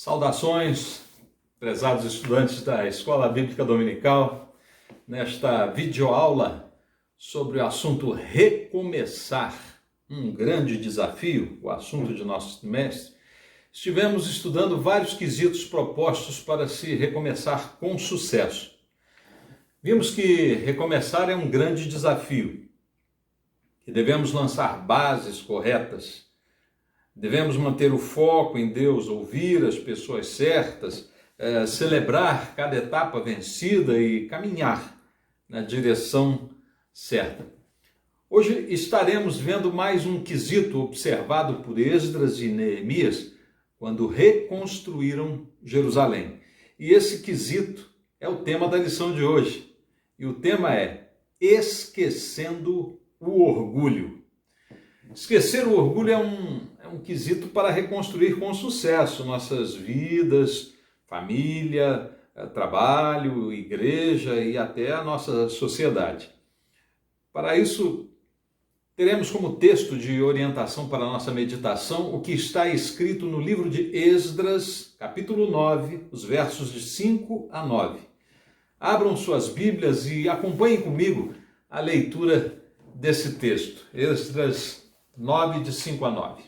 Saudações, prezados estudantes da Escola Bíblica Dominical, nesta videoaula sobre o assunto recomeçar, um grande desafio, o assunto de nosso trimestre. Estivemos estudando vários quesitos propostos para se recomeçar com sucesso. Vimos que recomeçar é um grande desafio, que devemos lançar bases corretas, devemos manter o foco em Deus, ouvir as pessoas certas, celebrar cada etapa vencida e caminhar na direção certa. Hoje estaremos vendo mais um quesito observado por Esdras e Neemias quando reconstruíram Jerusalém. E esse quesito é o tema da lição de hoje. E o tema é esquecendo o orgulho. Esquecer o orgulho é um quesito para reconstruir com sucesso nossas vidas, família, trabalho, igreja e até a nossa sociedade. Para isso, teremos como texto de orientação para a nossa meditação o que está escrito no livro de Esdras, capítulo 9, os versos de 5 a 9. Abram suas Bíblias e acompanhem comigo a leitura desse texto. Esdras 9, de 5 a 9.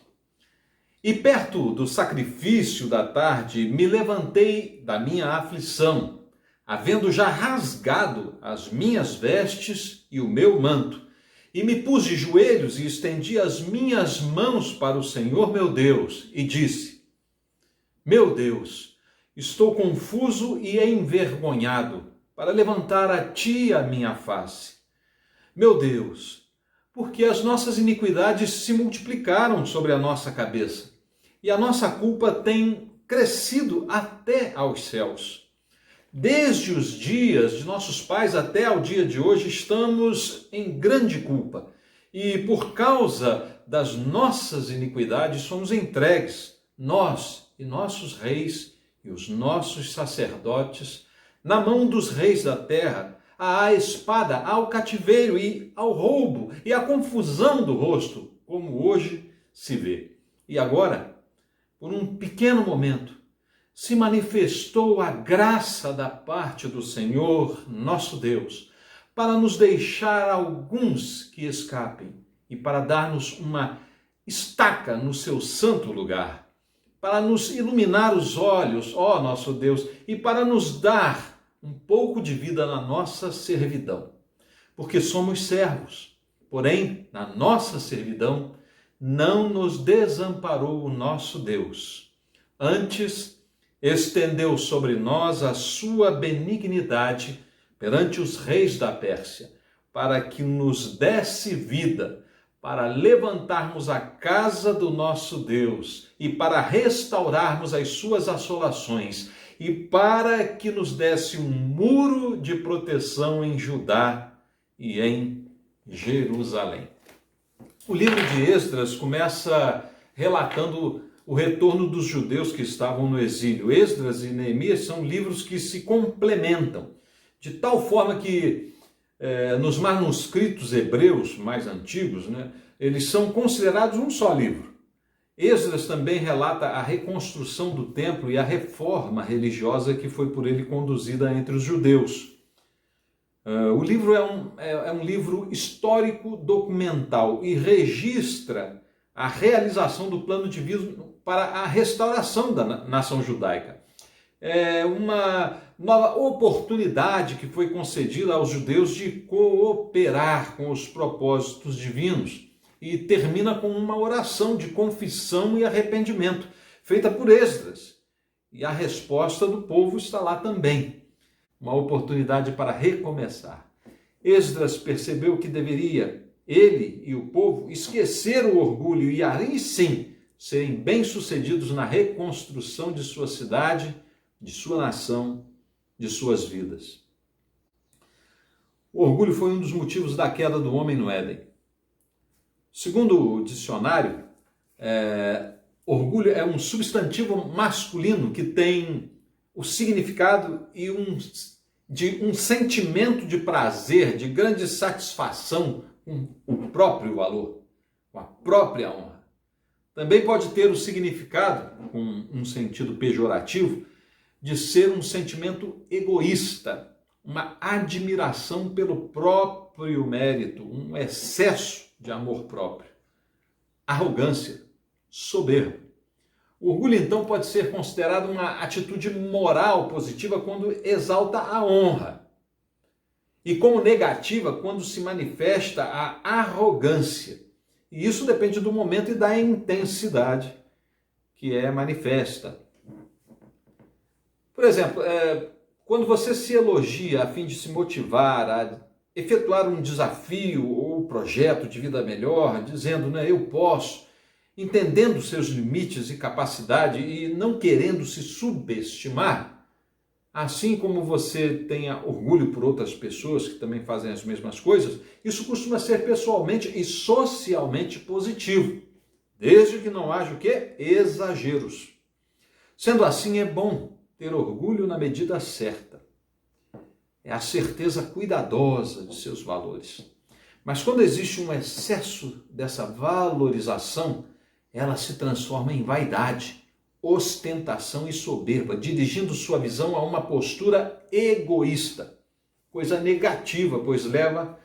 E perto do sacrifício da tarde, me levantei da minha aflição, havendo já rasgado as minhas vestes e o meu manto, e me pus de joelhos e estendi as minhas mãos para o Senhor meu Deus, e disse: Meu Deus, estou confuso e envergonhado para levantar a ti a minha face. Meu Deus, porque as nossas iniquidades se multiplicaram sobre a nossa cabeça, e a nossa culpa tem crescido até aos céus. Desde os dias de nossos pais até ao dia de hoje, estamos em grande culpa, e por causa das nossas iniquidades somos entregues, nós e nossos reis e os nossos sacerdotes, na mão dos reis da terra, à espada, ao cativeiro e ao roubo e à confusão do rosto, como hoje se vê. E agora, por um pequeno momento, se manifestou a graça da parte do Senhor, nosso Deus, para nos deixar alguns que escapem e para dar-nos uma estaca no seu santo lugar, para nos iluminar os olhos, ó nosso Deus, e para nos dar um pouco de vida na nossa servidão, porque somos servos. Porém, na nossa servidão, não nos desamparou o nosso Deus. Antes, estendeu sobre nós a sua benignidade perante os reis da Pérsia, para que nos desse vida, para levantarmos a casa do nosso Deus e para restaurarmos as suas assolações, e para que nos desse um muro de proteção em Judá e em Jerusalém. O livro de Esdras começa relatando o retorno dos judeus que estavam no exílio. Esdras e Neemias são livros que se complementam, de tal forma que nos manuscritos hebreus mais antigos, eles são considerados um só livro. Esdras também relata a reconstrução do templo e a reforma religiosa que foi por ele conduzida entre os judeus. O livro é um livro histórico documental e registra a realização do plano divino para a restauração da nação judaica. É uma nova oportunidade que foi concedida aos judeus de cooperar com os propósitos divinos, e termina com uma oração de confissão e arrependimento, feita por Esdras. E a resposta do povo está lá também. Uma oportunidade para recomeçar. Esdras percebeu que deveria, ele e o povo, esquecer o orgulho e aí sim serem bem-sucedidos na reconstrução de sua cidade, de sua nação, de suas vidas. O orgulho foi um dos motivos da queda do homem no Éden. Segundo o dicionário, orgulho é um substantivo masculino que tem o significado de um sentimento de prazer, de grande satisfação com o próprio valor, com a própria honra. Também pode ter o significado, com um sentido pejorativo, de ser um sentimento egoísta, uma admiração pelo próprio mérito, um excesso de amor próprio, arrogância, soberba. O orgulho, então, pode ser considerado uma atitude moral positiva quando exalta a honra, e como negativa quando se manifesta a arrogância. E isso depende do momento e da intensidade que é manifesta. Por exemplo, quando você se elogia a fim de se motivar a efetuar um desafio ou projeto de vida melhor, dizendo, né, eu posso, entendendo seus limites e capacidade e não querendo se subestimar, assim como você tenha orgulho por outras pessoas que também fazem as mesmas coisas, isso costuma ser pessoalmente e socialmente positivo, desde que não haja o quê? Exageros. Sendo assim, é bom ter orgulho na medida certa. É a certeza cuidadosa de seus valores. Mas quando existe um excesso dessa valorização, ela se transforma em vaidade, ostentação e soberba, dirigindo sua visão a uma postura egoísta, coisa negativa, pois leva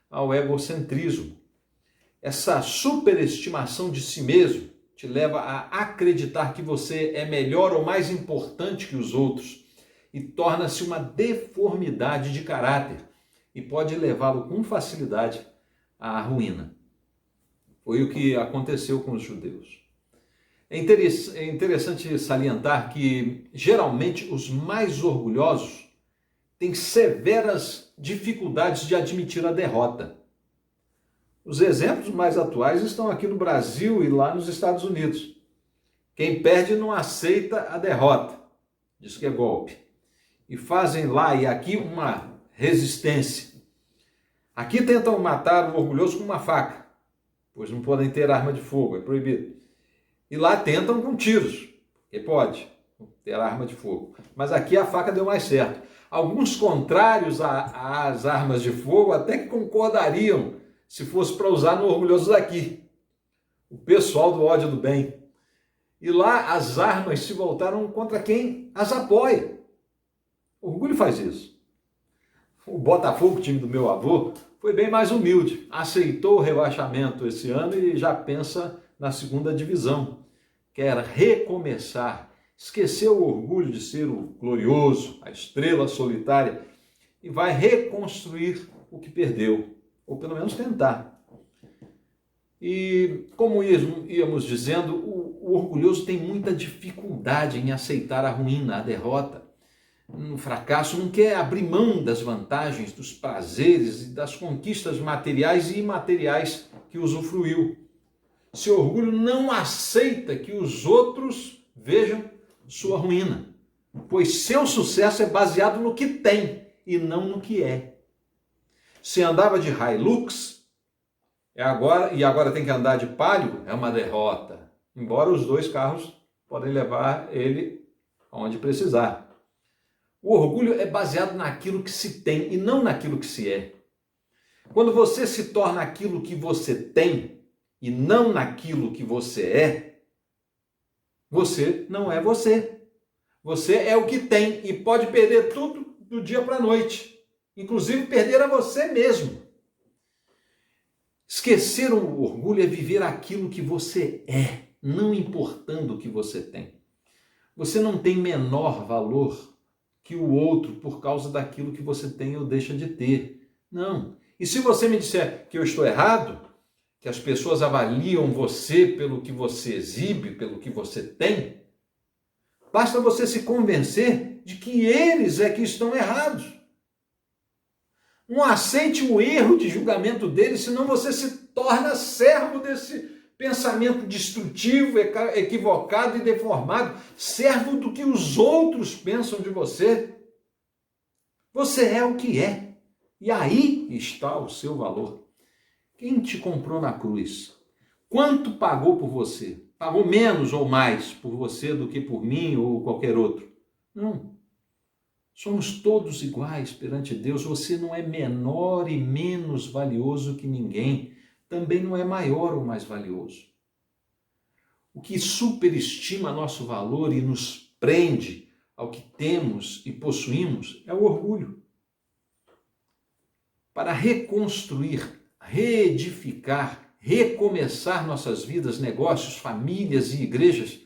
ao egocentrismo. Essa superestimação de si mesmo te leva a acreditar que você é melhor ou mais importante que os outros e torna-se uma deformidade de caráter e pode levá-lo com facilidade à ruína. Foi o que aconteceu com os judeus. É interessante salientar que, geralmente, os mais orgulhosos têm severas dificuldades de admitir a derrota. Os exemplos mais atuais estão aqui no Brasil e lá nos Estados Unidos. Quem perde não aceita a derrota, diz que é golpe. E fazem lá e aqui uma resistência. Aqui tentam matar o orgulhoso com uma faca, pois não podem ter arma de fogo, é proibido. E lá tentam com tiros, porque pode ter arma de fogo. Mas aqui a faca deu mais certo. Alguns contrários às armas de fogo até que concordariam se fosse para usar no orgulhoso daqui. O pessoal do ódio do bem. E lá as armas se voltaram contra quem as apoia. O orgulho faz isso. O Botafogo, time do meu avô, foi bem mais humilde. Aceitou o rebaixamento esse ano e já pensa na segunda divisão. Quer recomeçar, esqueceu o orgulho de ser o glorioso, a estrela solitária, e vai reconstruir o que perdeu, ou pelo menos tentar. E como íamos dizendo, o orgulhoso tem muita dificuldade em aceitar a ruína, a derrota, um fracasso, não quer abrir mão das vantagens, dos prazeres e das conquistas materiais e imateriais que usufruiu. Seu orgulho não aceita que os outros vejam sua ruína, pois seu sucesso é baseado no que tem e não no que é. Se andava de Hilux e agora tem que andar de Palio, é uma derrota, embora os dois carros podem levar ele aonde precisar. O orgulho é baseado naquilo que se tem e não naquilo que se é. Quando você se torna aquilo que você tem e não naquilo que você é, você não é você. Você é o que tem e pode perder tudo do dia para a noite, inclusive perder a você mesmo. Esquecer o orgulho é viver aquilo que você é, não importando o que você tem. Você não tem menor valor que o outro por causa daquilo que você tem ou deixa de ter. Não. E se você me disser que eu estou errado, que as pessoas avaliam você pelo que você exibe, pelo que você tem, basta você se convencer de que eles é que estão errados. Não aceite o erro de julgamento deles, senão você se torna servo desse pensamento destrutivo, equivocado e deformado, servo do que os outros pensam de você. Você é o que é, e aí está o seu valor. Quem te comprou na cruz? Quanto pagou por você? Pagou menos ou mais por você do que por mim ou qualquer outro? Não. Somos todos iguais perante Deus. Você não é menor e menos valioso que ninguém. Também não é maior ou mais valioso. O que superestima nosso valor e nos prende ao que temos e possuímos é o orgulho. Para reconstruir, reedificar, recomeçar nossas vidas, negócios, famílias e igrejas,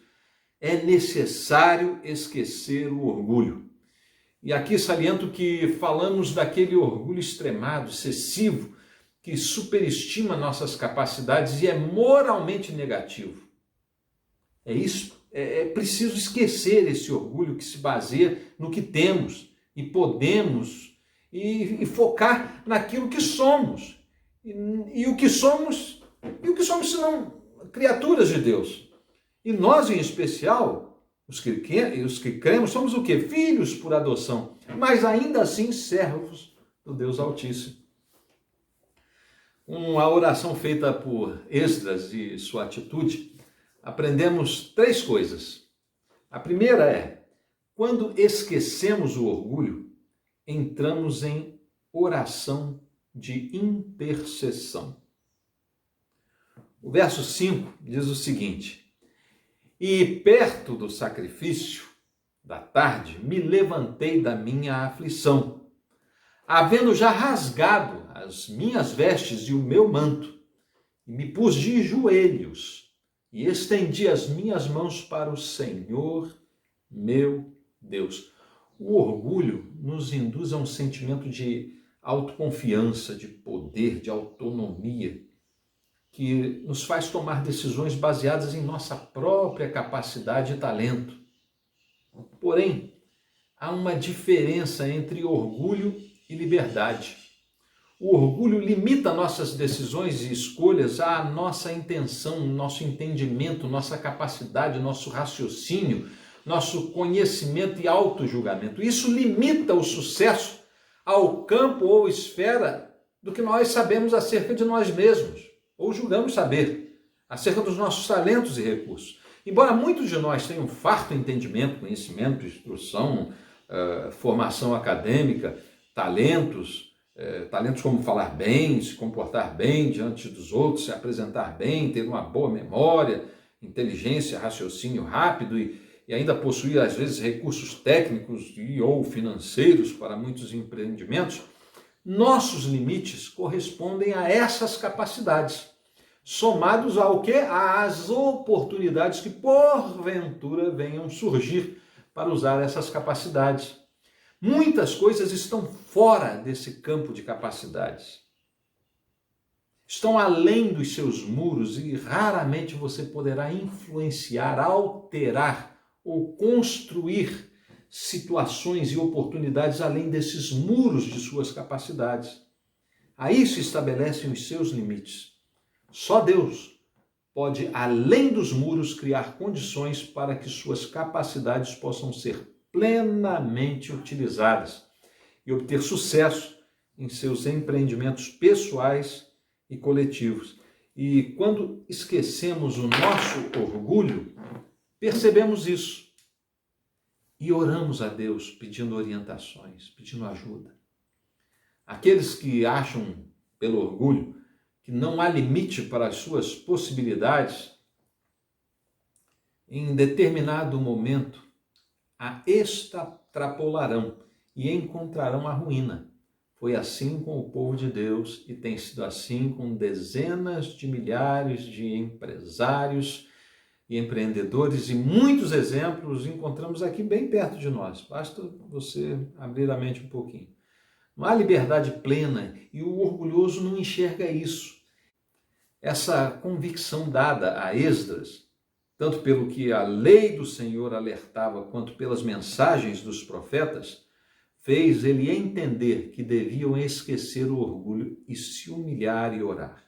é necessário esquecer o orgulho. E aqui saliento que falamos daquele orgulho extremado, excessivo, que superestima nossas capacidades e é moralmente negativo. É isso. É preciso esquecer esse orgulho que se baseia no que temos e podemos e focar naquilo que somos. E o que somos senão criaturas de Deus. E nós, em especial, os que cremos, somos o quê? Filhos por adoção, mas ainda assim servos do Deus Altíssimo. Uma oração feita por Esdras e sua atitude, aprendemos 3 coisas. A primeira é, quando esquecemos o orgulho, entramos em oração de intercessão. O verso 5 diz o seguinte: e perto do sacrifício da tarde, me levantei da minha aflição, havendo já rasgado as minhas vestes e o meu manto, e me pus de joelhos, e estendi as minhas mãos para o Senhor, meu Deus. O orgulho nos induz a um sentimento de autoconfiança, de poder, de autonomia, que nos faz tomar decisões baseadas em nossa própria capacidade e talento. Porém, há uma diferença entre orgulho e liberdade. O orgulho limita nossas decisões e escolhas à nossa intenção, nosso entendimento, nossa capacidade, nosso raciocínio, nosso conhecimento e autojulgamento. Isso limita o sucesso ao campo ou esfera do que nós sabemos acerca de nós mesmos, ou julgamos saber, acerca dos nossos talentos e recursos. Embora muitos de nós tenham farto entendimento, conhecimento, instrução, formação acadêmica, talentos como falar bem, se comportar bem diante dos outros, se apresentar bem, ter uma boa memória, inteligência, raciocínio rápido e ainda possuir, às vezes, recursos técnicos ou financeiros para muitos empreendimentos, nossos limites correspondem a essas capacidades, somados ao quê? Às oportunidades que, porventura, venham surgir para usar essas capacidades. Muitas coisas estão fora desse campo de capacidades. Estão além dos seus muros e raramente você poderá influenciar, alterar ou construir situações e oportunidades além desses muros de suas capacidades. Aí se estabelecem os seus limites. Só Deus pode, além dos muros, criar condições para que suas capacidades possam ser plenamente utilizadas e obter sucesso em seus empreendimentos pessoais e coletivos. E quando esquecemos o nosso orgulho, percebemos isso e oramos a Deus pedindo orientações, pedindo ajuda. Aqueles que acham, pelo orgulho, que não há limite para as suas possibilidades, em determinado momento a extrapolarão e encontrarão a ruína. Foi assim com o povo de Deus e tem sido assim com dezenas de milhares de empresários e empreendedores, e muitos exemplos encontramos aqui bem perto de nós. Basta você abrir a mente um pouquinho. Não há liberdade plena e o orgulhoso não enxerga isso. Essa convicção dada a Esdras, tanto pelo que a lei do Senhor alertava, quanto pelas mensagens dos profetas, fez ele entender que deviam esquecer o orgulho e se humilhar e orar.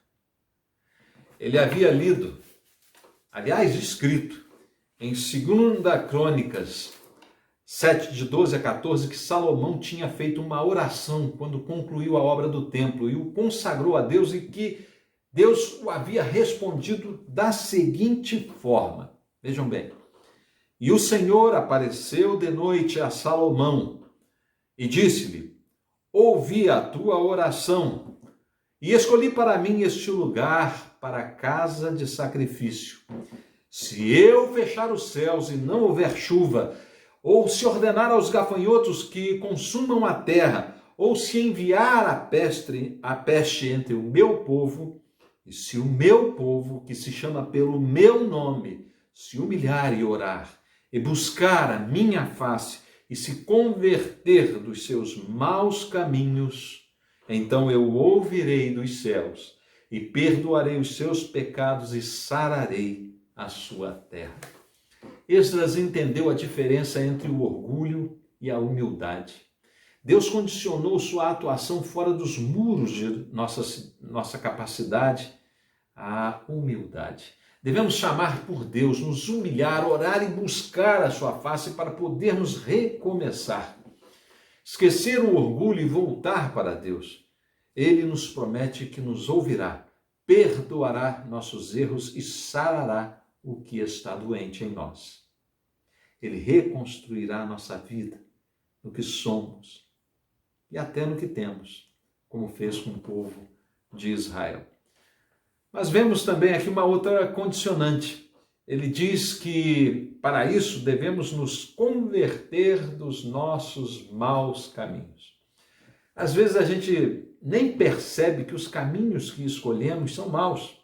Ele havia lido, aliás, escrito, em 2 Crônicas 7, de 12 a 14, que Salomão tinha feito uma oração quando concluiu a obra do templo e o consagrou a Deus, e que Deus o havia respondido da seguinte forma. Vejam bem. E o Senhor apareceu de noite a Salomão e disse-lhe: ouvi a tua oração e escolhi para mim este lugar para a casa de sacrifício. Se eu fechar os céus e não houver chuva, ou se ordenar aos gafanhotos que consumam a terra, ou se enviar a peste entre o meu povo, e se o meu povo, que se chama pelo meu nome, se humilhar e orar, e buscar a minha face, e se converter dos seus maus caminhos, então eu ouvirei dos céus, e perdoarei os seus pecados, e sararei a sua terra. Esdras entendeu a diferença entre o orgulho e a humildade. Deus condicionou sua atuação fora dos muros de nossa capacidade à humildade. Devemos chamar por Deus, nos humilhar, orar e buscar a sua face para podermos recomeçar. Esquecer o orgulho e voltar para Deus. Ele nos promete que nos ouvirá, perdoará nossos erros e sarará o que está doente em nós. Ele reconstruirá a nossa vida, no que somos e até no que temos, como fez com o povo de Israel. Mas vemos também aqui uma outra condicionante. Ele diz que, para isso, devemos nos converter dos nossos maus caminhos. Às vezes a gente nem percebe que os caminhos que escolhemos são maus.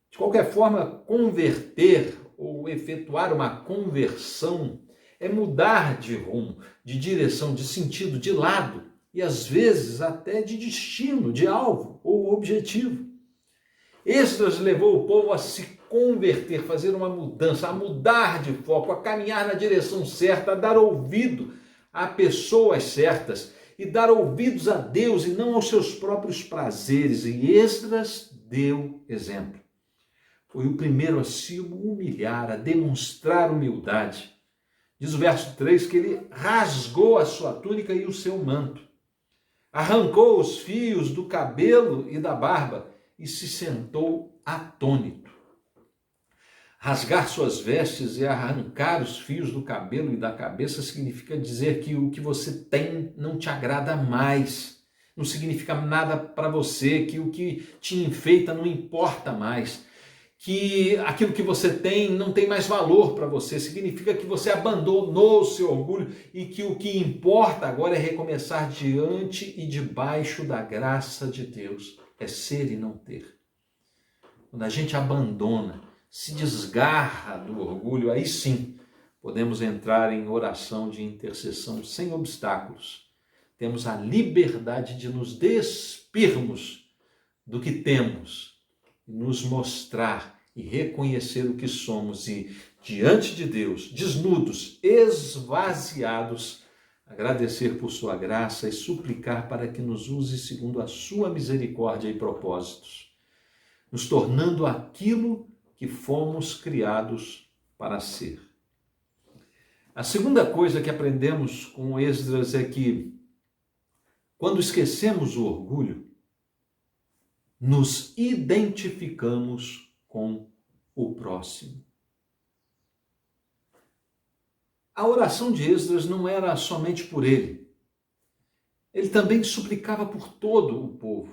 De qualquer forma, converter ou efetuar uma conversão é mudar de rumo, de direção, de sentido, de lado e às vezes até de destino, de alvo ou objetivo. Esdras levou o povo a se converter, fazer uma mudança, a mudar de foco, a caminhar na direção certa, a dar ouvido a pessoas certas e dar ouvidos a Deus e não aos seus próprios prazeres. E Esdras deu exemplo. Foi o primeiro a se humilhar, a demonstrar humildade. Diz o verso 3 que ele rasgou a sua túnica e o seu manto, arrancou os fios do cabelo e da barba e se sentou atônito. Rasgar suas vestes e arrancar os fios do cabelo e da cabeça significa dizer que o que você tem não te agrada mais, não significa nada para você, que o que te enfeita não importa mais, que aquilo que você tem não tem mais valor para você, significa que você abandonou o seu orgulho e que o que importa agora é recomeçar diante e debaixo da graça de Deus, é ser e não ter. Quando a gente abandona, se desgarra do orgulho, aí sim podemos entrar em oração de intercessão sem obstáculos. Temos a liberdade de nos despirmos do que temos, nos mostrar e reconhecer o que somos e, diante de Deus, desnudos, esvaziados, agradecer por sua graça e suplicar para que nos use segundo a sua misericórdia e propósitos, nos tornando aquilo que fomos criados para ser. A segunda coisa que aprendemos com Esdras é que, quando esquecemos o orgulho, nos identificamos com o próximo. A oração de Esdras não era somente por ele. Ele também suplicava por todo o povo.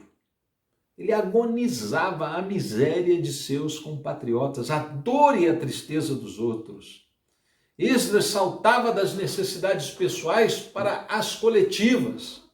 Ele agonizava a miséria de seus compatriotas, a dor e a tristeza dos outros. Esdras saltava das necessidades pessoais para as coletivas.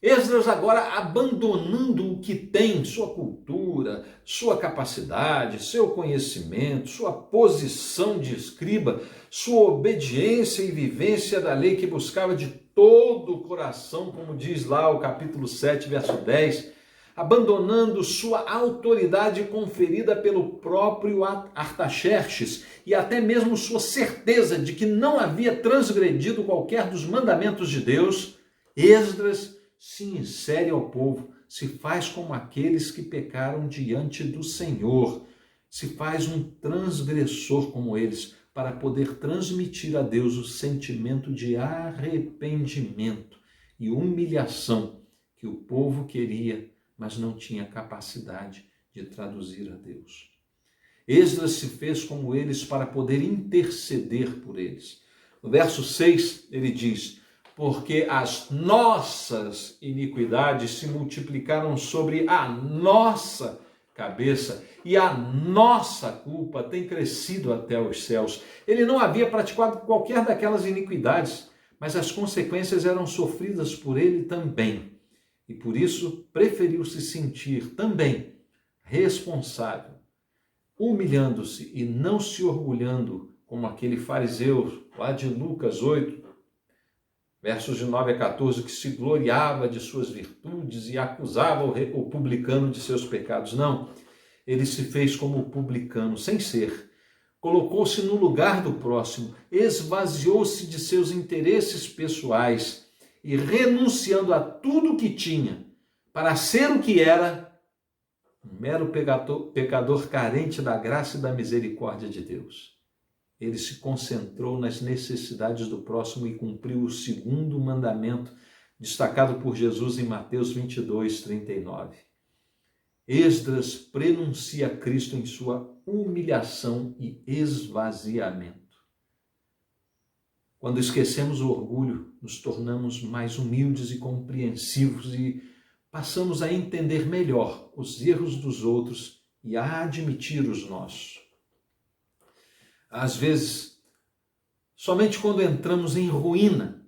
Esdras agora abandonando o que tem, sua cultura, sua capacidade, seu conhecimento, sua posição de escriba, sua obediência e vivência da lei que buscava de todo o coração, como diz lá o capítulo 7, verso 10, abandonando sua autoridade conferida pelo próprio Artaxerxes e até mesmo sua certeza de que não havia transgredido qualquer dos mandamentos de Deus, Esdras se insere ao povo, se faz como aqueles que pecaram diante do Senhor, se faz um transgressor como eles, para poder transmitir a Deus o sentimento de arrependimento e humilhação que o povo queria, mas não tinha capacidade de traduzir a Deus. Esdras se fez como eles para poder interceder por eles. No verso 6, ele diz: porque as nossas iniquidades se multiplicaram sobre a nossa cabeça e a nossa culpa tem crescido até os céus. Ele não havia praticado qualquer daquelas iniquidades, mas as consequências eram sofridas por ele também. E por isso preferiu se sentir também responsável, humilhando-se e não se orgulhando como aquele fariseu lá de Lucas 8, versos de 9 a 14, que se gloriava de suas virtudes e acusava o publicano de seus pecados. Não, ele se fez como publicano, sem ser. Colocou-se no lugar do próximo, esvaziou-se de seus interesses pessoais e, renunciando a tudo o que tinha, para ser o que era, um mero pecador carente da graça e da misericórdia de Deus. Ele se concentrou nas necessidades do próximo e cumpriu o segundo mandamento, destacado por Jesus em Mateus 22, 39. Esdras prenuncia Cristo em sua humilhação e esvaziamento. Quando esquecemos o orgulho, nos tornamos mais humildes e compreensivos e passamos a entender melhor os erros dos outros e a admitir os nossos. Às vezes, somente quando entramos em ruína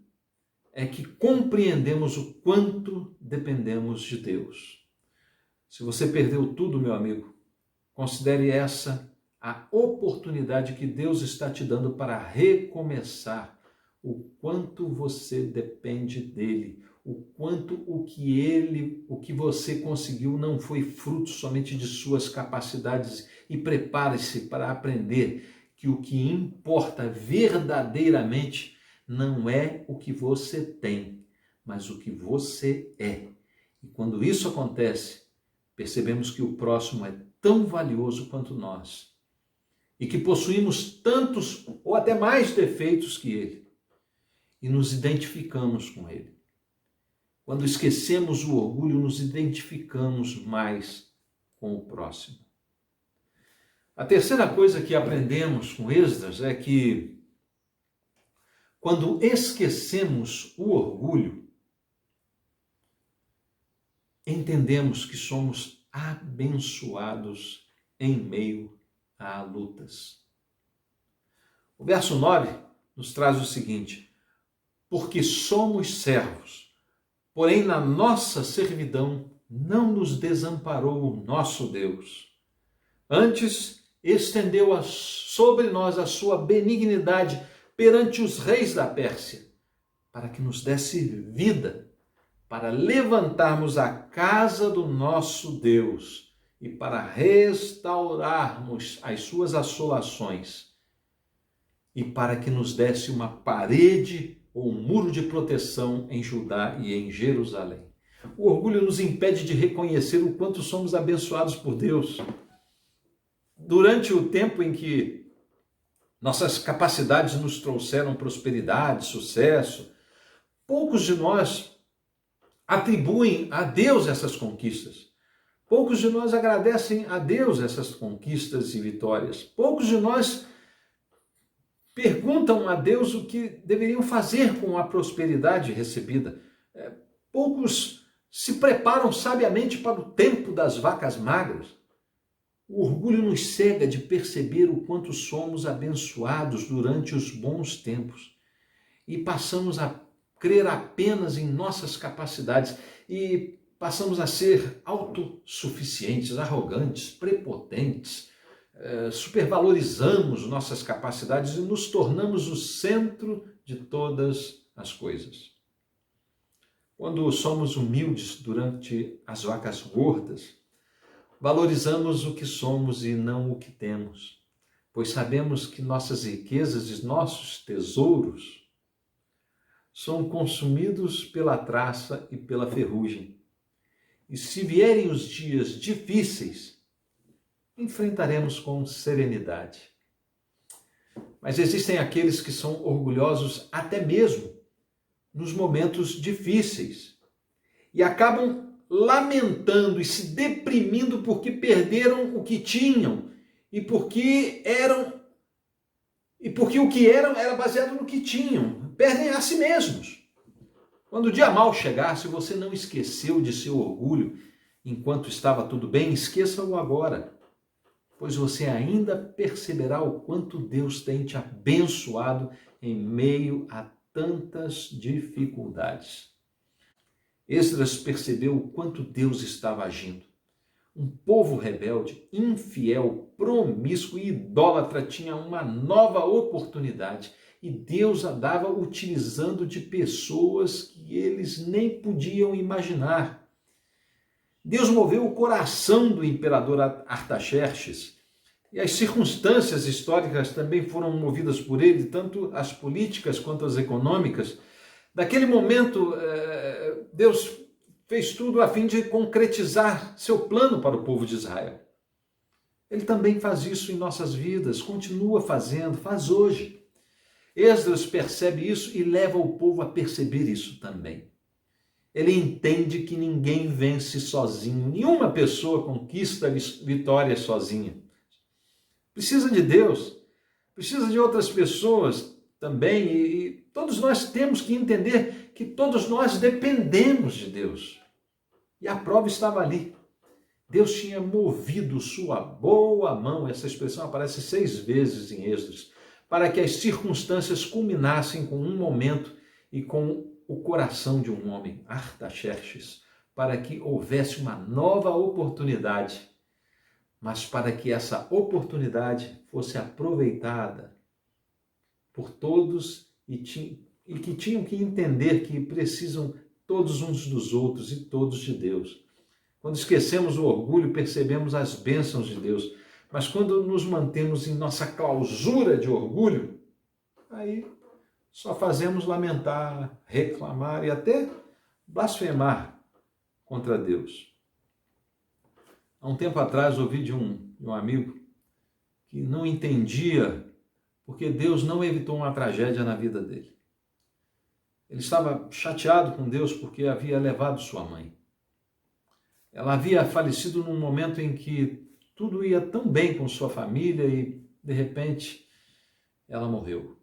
é que compreendemos o quanto dependemos de Deus. Se você perdeu tudo, meu amigo, considere essa a oportunidade que Deus está te dando para recomeçar. O quanto você depende dele, o quanto o que você conseguiu não foi fruto somente de suas capacidades, e prepare-se para aprender que o que importa verdadeiramente não é o que você tem, mas o que você é. E quando isso acontece, percebemos que o próximo é tão valioso quanto nós e que possuímos tantos ou até mais defeitos que ele e nos identificamos com ele. Quando esquecemos o orgulho, nos identificamos mais com o próximo. A terceira coisa que aprendemos com Esdras é que quando esquecemos o orgulho, entendemos que somos abençoados em meio a lutas. O verso 9 nos traz o seguinte: porque somos servos, porém na nossa servidão não nos desamparou o nosso Deus. Antes, estendeu sobre nós a sua benignidade perante os reis da Pérsia, para que nos desse vida, para levantarmos a casa do nosso Deus e para restaurarmos as suas assolações, e para que nos desse uma parede ou um muro de proteção em Judá e em Jerusalém. O orgulho nos impede de reconhecer o quanto somos abençoados por Deus. Durante o tempo em que nossas capacidades nos trouxeram prosperidade, sucesso, poucos de nós atribuem a Deus essas conquistas. Poucos de nós agradecem a Deus essas conquistas e vitórias. Poucos de nós perguntam a Deus o que deveriam fazer com a prosperidade recebida. Poucos se preparam sabiamente para o tempo das vacas magras. O orgulho nos cega de perceber o quanto somos abençoados durante os bons tempos e passamos a crer apenas em nossas capacidades e passamos a ser autossuficientes, arrogantes, prepotentes, supervalorizamos nossas capacidades e nos tornamos o centro de todas as coisas. Quando somos humildes durante as vacas gordas, valorizamos o que somos e não o que temos, pois sabemos que nossas riquezas e nossos tesouros são consumidos pela traça e pela ferrugem. E se vierem os dias difíceis, enfrentaremos com serenidade. Mas existem aqueles que são orgulhosos até mesmo nos momentos difíceis e acabam lamentando e se deprimindo porque perderam o que tinham e porque o que eram era baseado no que tinham. Perdem a si mesmos. Quando o dia mau chegar, se você não esqueceu de seu orgulho enquanto estava tudo bem, esqueça-o agora, pois você ainda perceberá o quanto Deus tem te abençoado em meio a tantas dificuldades. Esdras percebeu o quanto Deus estava agindo. Um povo rebelde, infiel, promíscuo e idólatra tinha uma nova oportunidade e Deus a dava utilizando de pessoas que eles nem podiam imaginar. Deus moveu o coração do imperador Artaxerxes e as circunstâncias históricas também foram movidas por ele, tanto as políticas quanto as econômicas. Naquele momento, Deus fez tudo a fim de concretizar seu plano para o povo de Israel. Ele também faz isso em nossas vidas, continua fazendo, faz hoje. Esdras percebe isso e leva o povo a perceber isso também. Ele entende que ninguém vence sozinho, nenhuma pessoa conquista vitórias sozinha. Precisa de Deus, precisa de outras pessoas também, e todos nós temos que entender que todos nós dependemos de Deus. E a prova estava ali. Deus tinha movido sua boa mão, essa expressão aparece 6 vezes em Êxodos, para que as circunstâncias culminassem com um momento e com o coração de um homem, Artaxerxes, para que houvesse uma nova oportunidade, mas para que essa oportunidade fosse aproveitada por todos e que tinham que entender que precisam todos uns dos outros e todos de Deus. Quando esquecemos o orgulho, percebemos as bênçãos de Deus. Mas quando nos mantemos em nossa clausura de orgulho, aí só fazemos lamentar, reclamar e até blasfemar contra Deus. Há um tempo atrás ouvi de um amigo que não entendia porque Deus não evitou uma tragédia na vida dele. Ele estava chateado com Deus porque havia levado sua mãe. Ela havia falecido num momento em que tudo ia tão bem com sua família e, de repente, ela morreu.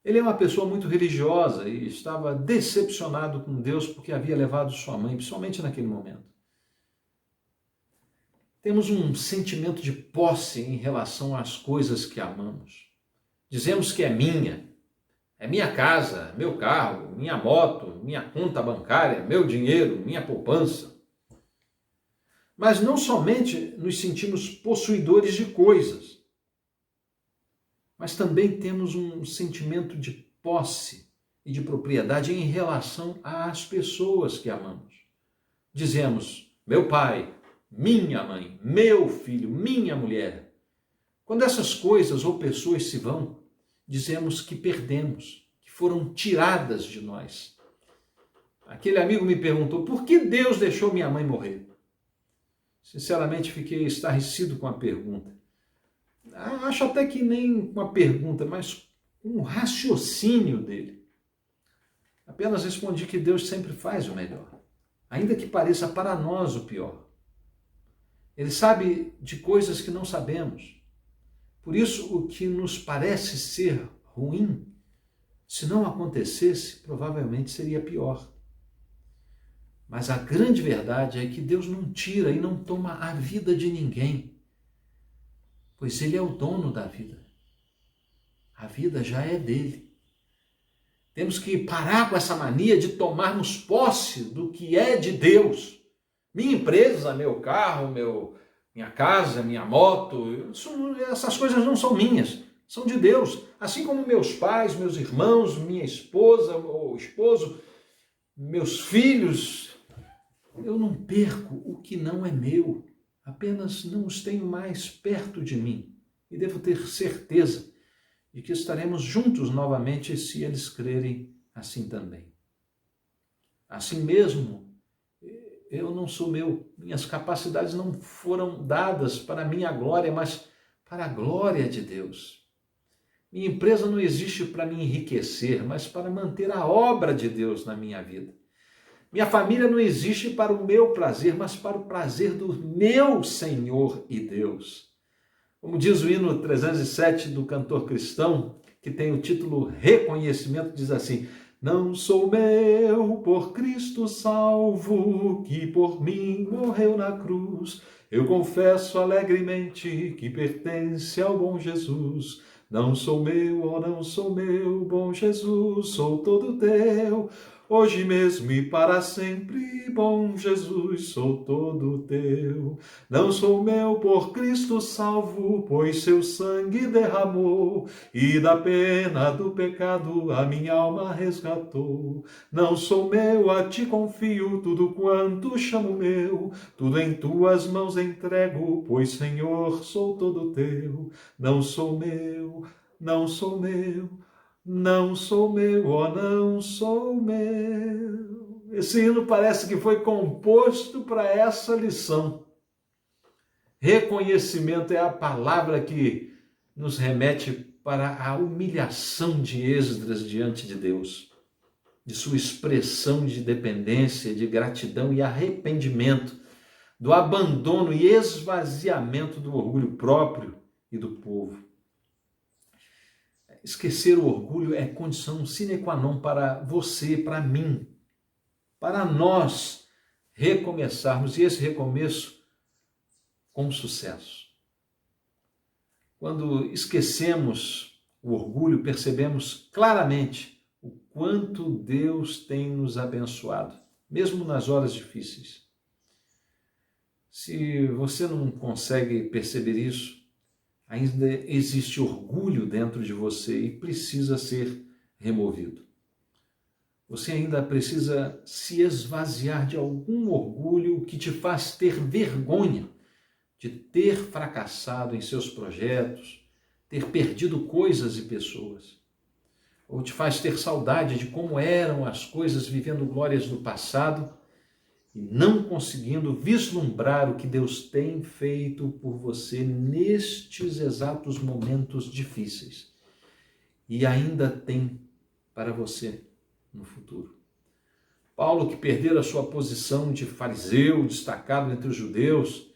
Ele é uma pessoa muito religiosa e estava decepcionado com Deus porque havia levado sua mãe, principalmente naquele momento. Temos um sentimento de posse em relação às coisas que amamos. Dizemos que é minha casa, meu carro, minha moto, minha conta bancária, meu dinheiro, minha poupança. Mas não somente nos sentimos possuidores de coisas, mas também temos um sentimento de posse e de propriedade em relação às pessoas que amamos. Dizemos, meu pai, minha mãe, meu filho, minha mulher. Quando essas coisas ou pessoas se vão, dizemos que perdemos, que foram tiradas de nós. Aquele amigo me perguntou, por que Deus deixou minha mãe morrer? Sinceramente, fiquei estarrecido com a pergunta. Acho até que nem uma pergunta, mas um raciocínio dele. Apenas respondi que Deus sempre faz o melhor, ainda que pareça para nós o pior. Ele sabe de coisas que não sabemos. Por isso, o que nos parece ser ruim, se não acontecesse, provavelmente seria pior. Mas a grande verdade é que Deus não tira e não toma a vida de ninguém, pois Ele é o dono da vida. A vida já é dele. Temos que parar com essa mania de tomarmos posse do que é de Deus. Minha empresa, meu carro, minha casa, minha moto, essas coisas não são minhas, são de Deus. Assim como meus pais, meus irmãos, minha esposa ou esposo, meus filhos. Eu não perco o que não é meu, apenas não os tenho mais perto de mim. E devo ter certeza de que estaremos juntos novamente se eles crerem assim também. Assim mesmo, eu não sou meu, minhas capacidades não foram dadas para a minha glória, mas para a glória de Deus. Minha empresa não existe para me enriquecer, mas para manter a obra de Deus na minha vida. Minha família não existe para o meu prazer, mas para o prazer do meu Senhor e Deus. Como diz o hino 307 do cantor cristão, que tem o título Reconhecimento, diz assim, Não sou meu, por Cristo salvo, que por mim morreu na cruz. Eu confesso alegremente que pertence ao bom Jesus. Não sou meu, oh não sou meu, bom Jesus, sou todo teu. Hoje mesmo e para sempre, bom Jesus, sou todo teu. Não sou meu, por Cristo salvo, pois seu sangue derramou, e da pena do pecado a minha alma resgatou. Não sou meu, a ti confio, tudo quanto chamo meu, tudo em tuas mãos entrego, pois Senhor, sou todo teu. Não sou meu, não sou meu, não sou meu, oh não sou meu. Esse hino parece que foi composto para essa lição. Reconhecimento é a palavra que nos remete para a humilhação de Esdras diante de Deus, de sua expressão de dependência, de gratidão e arrependimento, do abandono e esvaziamento do orgulho próprio e do povo. Esquecer o orgulho é condição sine qua non para você, para mim, para nós recomeçarmos, e esse recomeço com sucesso. Quando esquecemos o orgulho, percebemos claramente o quanto Deus tem nos abençoado, mesmo nas horas difíceis. Se você não consegue perceber isso, ainda existe orgulho dentro de você e precisa ser removido. Você ainda precisa se esvaziar de algum orgulho que te faz ter vergonha de ter fracassado em seus projetos, ter perdido coisas e pessoas, ou te faz ter saudade de como eram as coisas vivendo glórias do passado e não conseguindo vislumbrar o que Deus tem feito por você nestes exatos momentos difíceis e ainda tem para você no futuro. Paulo, que perdera a sua posição de fariseu destacado entre os judeus,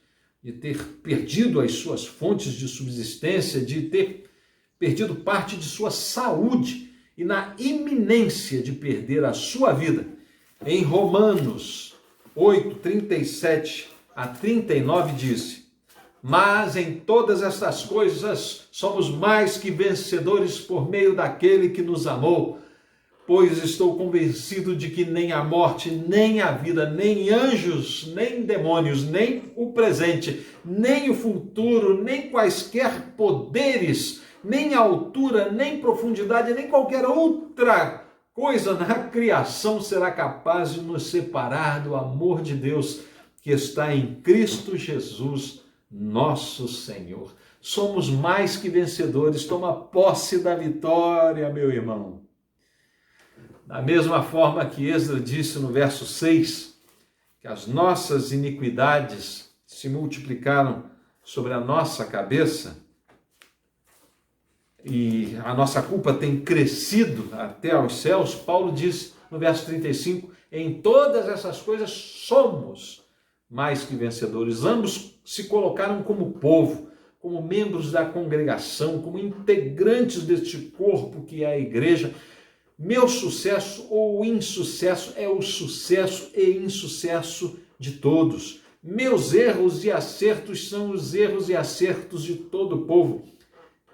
de ter perdido as suas fontes de subsistência, de ter perdido parte de sua saúde e na iminência de perder a sua vida, em Romanos 8, 37 a 39 disse: mas em todas estas coisas somos mais que vencedores por meio daquele que nos amou, pois estou convencido de que nem a morte, nem a vida, nem anjos, nem demônios, nem o presente, nem o futuro, nem quaisquer poderes, nem altura, nem profundidade, nem qualquer outra coisa na criação será capaz de nos separar do amor de Deus que está em Cristo Jesus, nosso Senhor. Somos mais que vencedores. Toma posse da vitória, meu irmão. Da mesma forma que Esdras disse no verso 6, que as nossas iniquidades se multiplicaram sobre a nossa cabeça e a nossa culpa tem crescido até aos céus, Paulo diz no verso 35, em todas essas coisas somos mais que vencedores. Ambos se colocaram como povo, como membros da congregação, como integrantes deste corpo que é a igreja. Meu sucesso ou insucesso é o sucesso e insucesso de todos. Meus erros e acertos são os erros e acertos de todo o povo.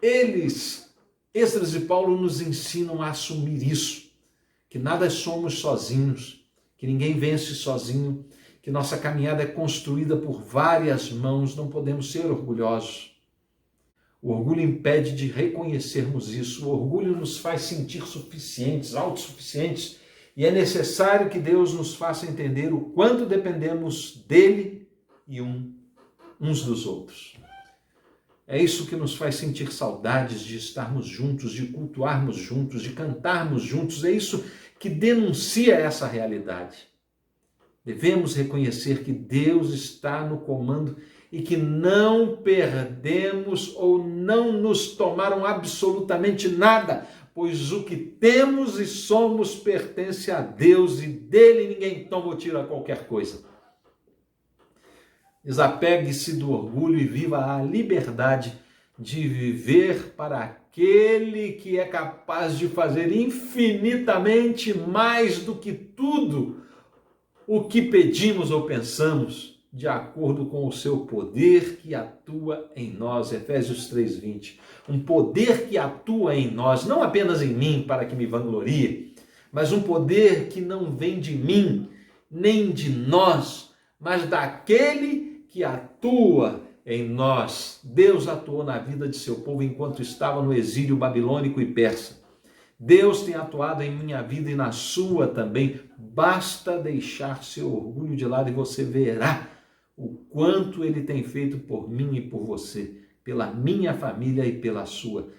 Eles, Esdras e Paulo, nos ensinam a assumir isso, que nada somos sozinhos, que ninguém vence sozinho, que nossa caminhada é construída por várias mãos, não podemos ser orgulhosos. O orgulho impede de reconhecermos isso. O orgulho nos faz sentir suficientes, autossuficientes, e é necessário que Deus nos faça entender o quanto dependemos dele e uns dos outros. É isso que nos faz sentir saudades de estarmos juntos, de cultuarmos juntos, de cantarmos juntos. É isso que denuncia essa realidade. Devemos reconhecer que Deus está no comando e que não perdemos ou não nos tomaram absolutamente nada, pois o que temos e somos pertence a Deus e dele ninguém toma ou tira qualquer coisa. Desapegue-se do orgulho e viva a liberdade de viver para aquele que é capaz de fazer infinitamente mais do que tudo o que pedimos ou pensamos, de acordo com o seu poder que atua em nós. Efésios 3:20. Um poder que atua em nós, não apenas em mim para que me vanglorie, mas um poder que não vem de mim, nem de nós, mas daquele que atua em nós. Deus atuou na vida de seu povo enquanto estava no exílio babilônico e persa. Deus tem atuado em minha vida e na sua também. Basta deixar seu orgulho de lado e você verá o quanto ele tem feito por mim e por você, pela minha família e pela sua,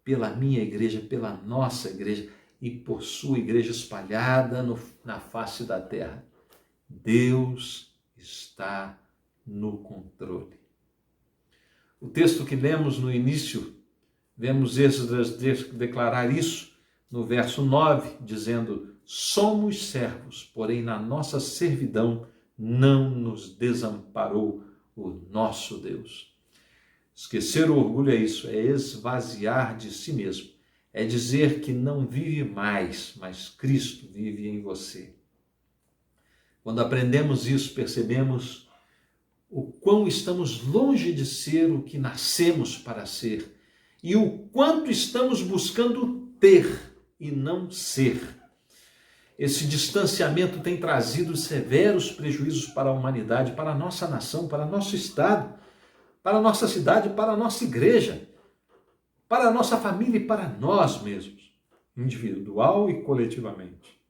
pela minha igreja, pela nossa igreja e por sua igreja espalhada na face da terra. Deus está no controle. O texto que lemos no início, vemos Esdras declarar isso no verso 9, dizendo: somos servos, porém na nossa servidão não nos desamparou o nosso Deus. Esquecer o orgulho é isso, é esvaziar de si mesmo, é dizer que não vive mais, mas Cristo vive em você. Quando aprendemos isso, percebemos o quão estamos longe de ser o que nascemos para ser e o quanto estamos buscando ter e não ser. Esse distanciamento tem trazido severos prejuízos para a humanidade, para a nossa nação, para nosso estado, para a nossa cidade, para a nossa igreja, para a nossa família e para nós mesmos, individual e coletivamente.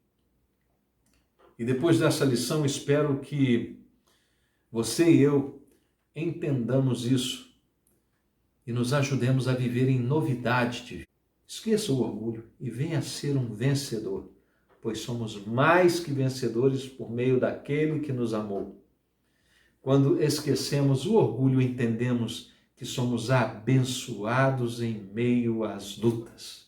E depois dessa lição, espero que você e eu entendamos isso e nos ajudemos a viver em novidade de vida. Esqueça o orgulho e venha ser um vencedor, pois somos mais que vencedores por meio daquele que nos amou. Quando esquecemos o orgulho, entendemos que somos abençoados em meio às lutas.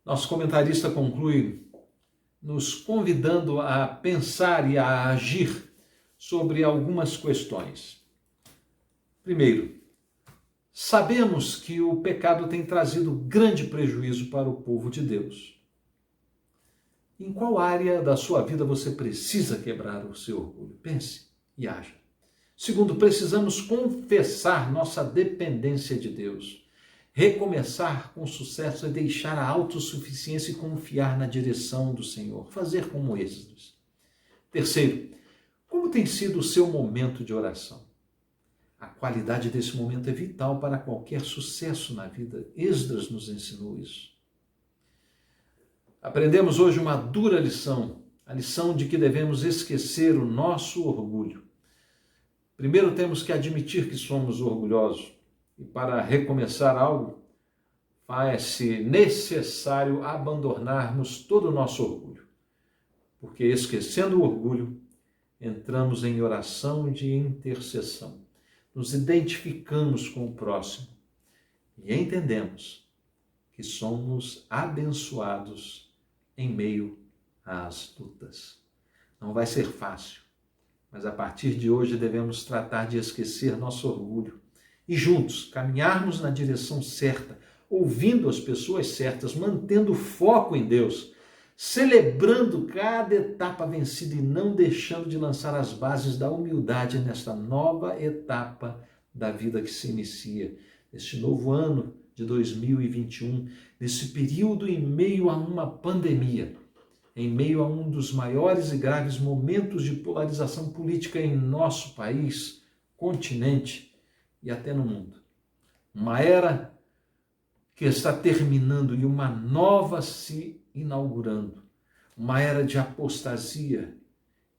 Nosso comentarista conclui nos convidando a pensar e a agir sobre algumas questões. Primeiro, sabemos que o pecado tem trazido grande prejuízo para o povo de Deus. Em qual área da sua vida você precisa quebrar o seu orgulho? Pense e haja. Segundo, precisamos confessar nossa dependência de Deus. Recomeçar com sucesso é deixar a autossuficiência e confiar na direção do Senhor. Fazer como Esdras. Terceiro, como tem sido o seu momento de oração? A qualidade desse momento é vital para qualquer sucesso na vida. Esdras nos ensinou isso. Aprendemos hoje uma dura lição, a lição de que devemos esquecer o nosso orgulho. Primeiro temos que admitir que somos orgulhosos e para recomeçar algo faz-se necessário abandonarmos todo o nosso orgulho, porque esquecendo o orgulho entramos em oração de intercessão. Nos identificamos com o próximo e entendemos que somos abençoados em meio às lutas. Não vai ser fácil, mas a partir de hoje devemos tratar de esquecer nosso orgulho e juntos caminharmos na direção certa, ouvindo as pessoas certas, mantendo foco em Deus, celebrando cada etapa vencida e não deixando de lançar as bases da humildade nesta nova etapa da vida que se inicia, neste novo ano de 2021, nesse período em meio a uma pandemia, em meio a um dos maiores e graves momentos de polarização política em nosso país, continente e até no mundo. Uma era que está terminando e uma nova se inaugurando. Uma era de apostasia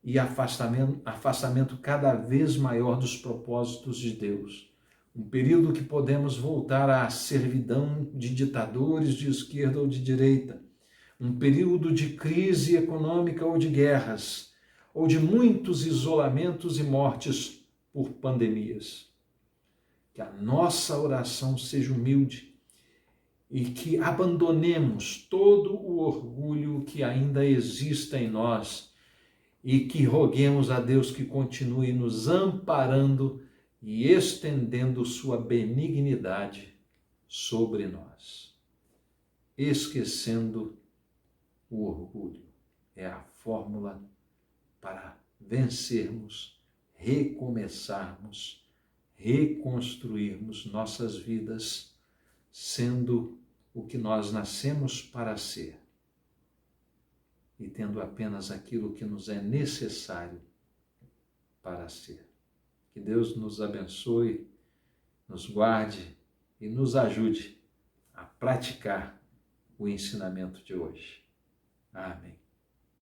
e afastamento cada vez maior dos propósitos de Deus. Um período que podemos voltar à servidão de ditadores de esquerda ou de direita. Um período de crise econômica ou de guerras, ou de muitos isolamentos e mortes por pandemias. Que a nossa oração seja humilde e que abandonemos todo o orgulho que ainda exista em nós e que roguemos a Deus que continue nos amparando e estendendo sua benignidade sobre nós. Esquecendo o orgulho. É a fórmula para vencermos, recomeçarmos, reconstruirmos nossas vidas, sendo o que nós nascemos para ser e tendo apenas aquilo que nos é necessário para ser. Que Deus nos abençoe, nos guarde e nos ajude a praticar o ensinamento de hoje. Amém.